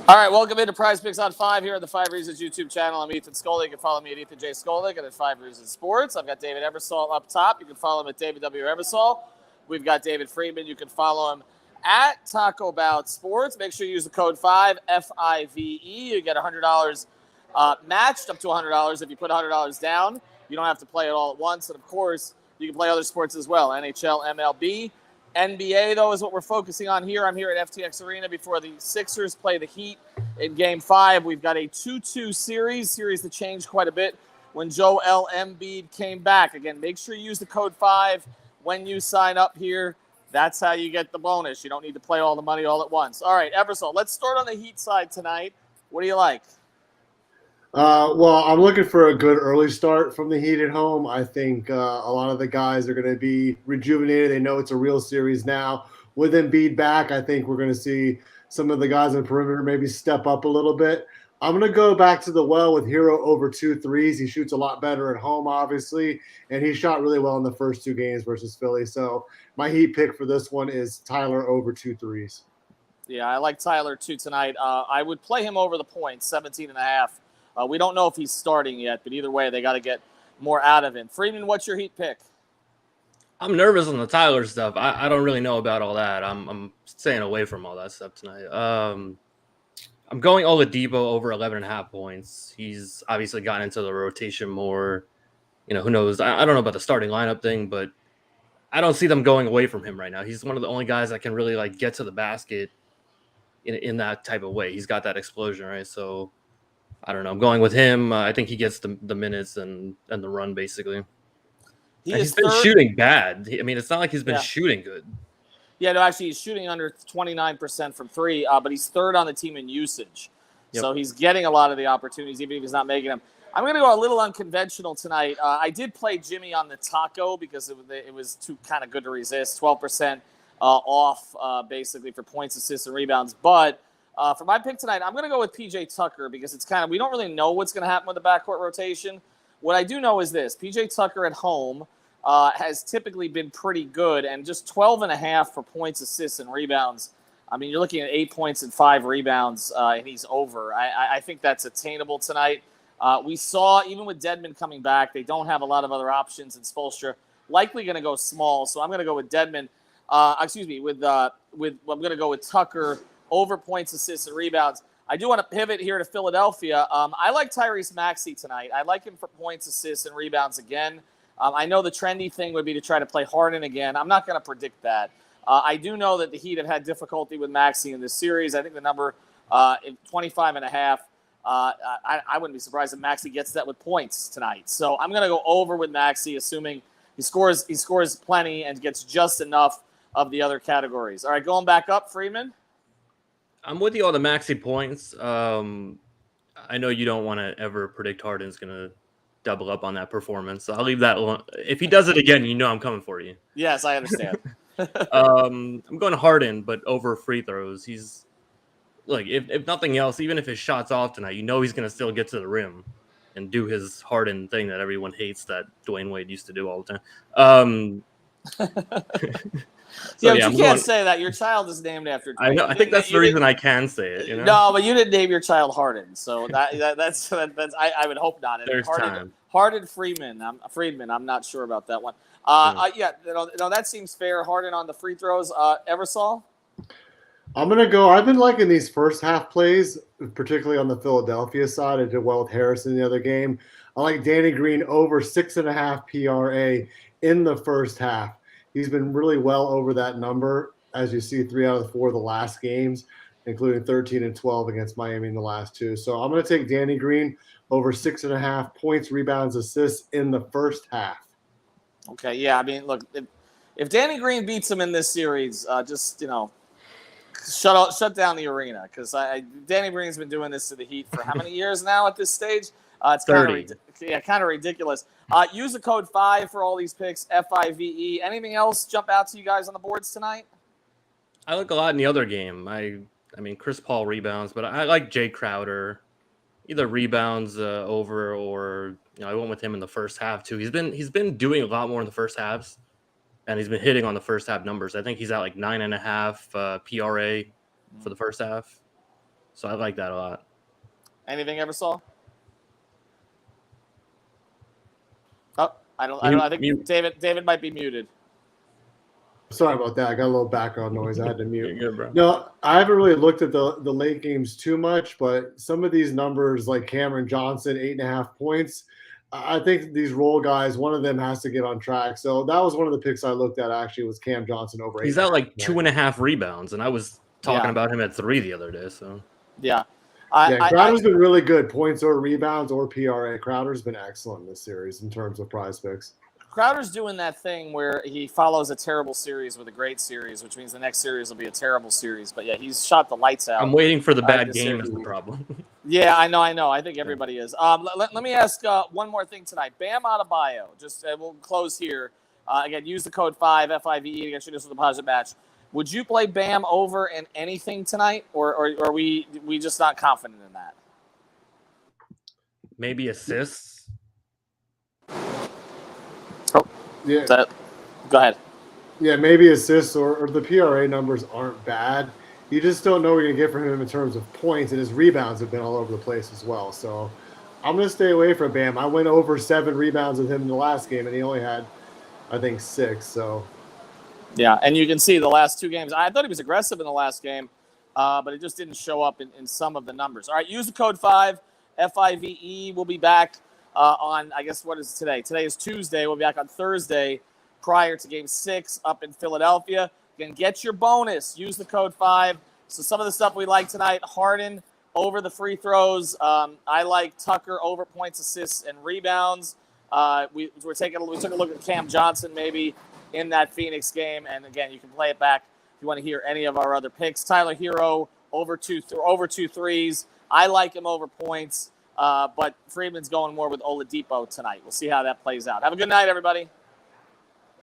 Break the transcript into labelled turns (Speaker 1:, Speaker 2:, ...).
Speaker 1: All right, welcome into PrizePicks on 5 here on the 5 Reasons YouTube channel. I'm Ethan Skolnick. You can follow me at Ethan J. Skolnick and at 5 Reasons Sports. I've got David Ebersol up top. You can follow him at David W. Ebersol. We've got David Friedman. You can follow him at Taco Bout Sports. Make sure you use the code 5, F-I-V-E. You get $100 matched up to $100 if you put $100 down. You don't have to play it all at once. And, of course, you can play other sports as well, NHL, MLB. NBA, though, is what we're focusing on here. I'm here at FTX Arena before the Sixers play the Heat in Game 5. We've got a 2-2 series that changed quite a bit when Joel Embiid came back. Again, make sure you use the code 5 when you sign up here. That's how you get the bonus. You don't need to play all the money all at once. All right, Ebersol, let's start on the Heat side tonight. What do you like?
Speaker 2: Well, I'm looking for a good early start from the Heat at home. I think a lot of the guys are going to be rejuvenated. They know it's a real series now. With Embiid back, I think we're going to see some of the guys on the perimeter maybe step up a little bit. I'm going to go back to the well with Hero over 2 threes. He shoots a lot better at home, obviously, and he shot really well in the first 2 games versus Philly. So my Heat pick for this one is Tyler over 2 threes.
Speaker 1: Yeah, I like Tyler, too, tonight. I would play him over the points, 17.5. We don't know if he's starting yet, but either way, they got to get more out of him. Friedman, what's your Heat pick?
Speaker 3: I'm nervous on the Tyler stuff. I don't really know about all that. I'm staying away from all that stuff tonight. I'm going Oladipo over 11.5 points. He's obviously gotten into the rotation more. You know, who knows? I don't know about the starting lineup thing, but I don't see them going away from him right now. He's one of the only guys that can really get to the basket in that type of way. He's got that explosion, right? So I don't know. I'm going with him. I think he gets the minutes and the run, basically. He's been shooting bad. I mean, it's not like he's been shooting good.
Speaker 1: Yeah, no, actually, he's shooting under 29% from 3, but he's third on the team in usage. Yep. So he's getting a lot of the opportunities, even if he's not making them. I'm going to go a little unconventional tonight. I did play Jimmy on the taco because it was too kind of good to resist. 12% off, basically, for points, assists, and rebounds. But for my pick tonight, I'm going to go with PJ Tucker because it's we don't really know what's going to happen with the backcourt rotation. What I do know is this. PJ Tucker at home has typically been pretty good, and just 12.5 for points, assists, and rebounds. I mean, you're looking at 8 points and 5 rebounds, and he's over. I think that's attainable tonight. We saw, even with Dedmon coming back, they don't have a lot of other options, and Spoelstra likely going to go small. So I'm going to go with Dedmon. I'm going to go with Tucker over points, assists, and rebounds. I do want to pivot here to Philadelphia. I like Tyrese Maxey tonight. I like him for points, assists, and rebounds again. I know the trendy thing would be to try to play Harden again. I'm not going to predict that. I do know that the Heat have had difficulty with Maxey in this series. I think the number 25.5. I wouldn't be surprised if Maxey gets that with points tonight. So I'm going to go over with Maxey, assuming he scores plenty and gets just enough of the other categories. All right, going back up, Freeman.
Speaker 3: I'm with you on the Maxey points. I know you don't want to ever predict Harden's going to double up on that performance. So I'll leave that alone. If he does it again, you know I'm coming for you.
Speaker 1: Yes, I understand.
Speaker 3: I'm going Harden, but over free throws. He's if nothing else, even if his shot's off tonight, you know he's going to still get to the rim and do his Harden thing that everyone hates that Dwayne Wade used to do all the time.
Speaker 1: So, you can't say that. Your child is named after Dwayne.
Speaker 3: I know. I think that's the reason I can say it. You know?
Speaker 1: No, but you didn't name your child Harden, so that's I would hope not.
Speaker 3: There's time.
Speaker 1: Harden Freeman. I'm not sure about that one. That seems fair. Harden on the free throws. Ebersol?
Speaker 2: I'm going to go. I've been liking these first half plays, particularly on the Philadelphia side. I did well with Harrison the other game. I like Danny Green over 6.5 PRA in the first half. He's been really well over that number, as you see, 3 out of the 4 of the last games, including 13 and 12 against Miami in the last 2. So I'm going to take Danny Green over 6.5 points, rebounds, assists in the first half.
Speaker 1: Okay, yeah. I mean, look, if Danny Green beats him in this series, shut down the arena because Danny Green's been doing this to the Heat for how many years now at this stage? It's kind of ridiculous. Use the code 5 for all these picks, FIVE. Anything else jump out to you guys on the boards tonight?
Speaker 3: I like a lot in the other game. I mean, Chris Paul rebounds, but I like Jay Crowder. Either rebounds over or I went with him in the first half too. He's been doing a lot more in the first halves, and he's been hitting on the first half numbers. I think he's at 9.5 PRA for the first half. So I like that a lot.
Speaker 1: Anything ever saw? Oh, I don't. I think
Speaker 3: Mute.
Speaker 1: David might be muted.
Speaker 2: Sorry about that. I got a little background noise. I had to mute.
Speaker 3: You're good, bro.
Speaker 2: No, I haven't really looked at the late games too much, but some of these numbers, like Cameron Johnson, 8.5 points, I think these role guys, one of them has to get on track. So that was one of the picks I looked at. Actually, was Cam Johnson over.
Speaker 3: He's at like 2.5 rebounds, and I was talking about him at 3 the other day. So
Speaker 1: yeah,
Speaker 2: Crowder's been really good. Points or rebounds or PRA. Crowder's been excellent in this series in terms of prize picks.
Speaker 1: Crowder's doing that thing where he follows a terrible series with a great series, which means the next series will be a terrible series. But yeah, he's shot the lights out.
Speaker 3: I'm waiting for the bad game as the problem.
Speaker 1: Yeah, I know. I think everybody is. Let me ask one more thing tonight. Bam Adebayo. Just we'll close here. Again, use the code 5 FIVE to get you this with a deposit match. Would you play Bam over in anything tonight, or are we just not confident in that?
Speaker 3: Maybe assists.
Speaker 2: Yeah.
Speaker 1: Go ahead.
Speaker 2: Yeah, maybe assists or the PRA numbers aren't bad. You just don't know what you're going to get from him in terms of points, and his rebounds have been all over the place as well. So I'm going to stay away from Bam. I went over 7 rebounds with him in the last game, and he only had, I think, 6. So
Speaker 1: yeah, and you can see the last 2 games. I thought he was aggressive in the last game, but it just didn't show up in some of the numbers. All right, use the code 5 FIVE. We'll be back on, I guess, what is today? Today is Tuesday. We'll be back on Thursday prior to Game 6 up in Philadelphia. Again, get your bonus. Use the code 5. So some of the stuff we like tonight, Harden over the free throws. I like Tucker over points, assists, and rebounds. We took a look at Cam Johnson maybe in that Phoenix game. And, again, you can play it back if you want to hear any of our other picks. Tyler Hero over two threes. I like him over points. But Freeman's going more with Oladipo tonight. We'll see how that plays out. Have a good night, everybody.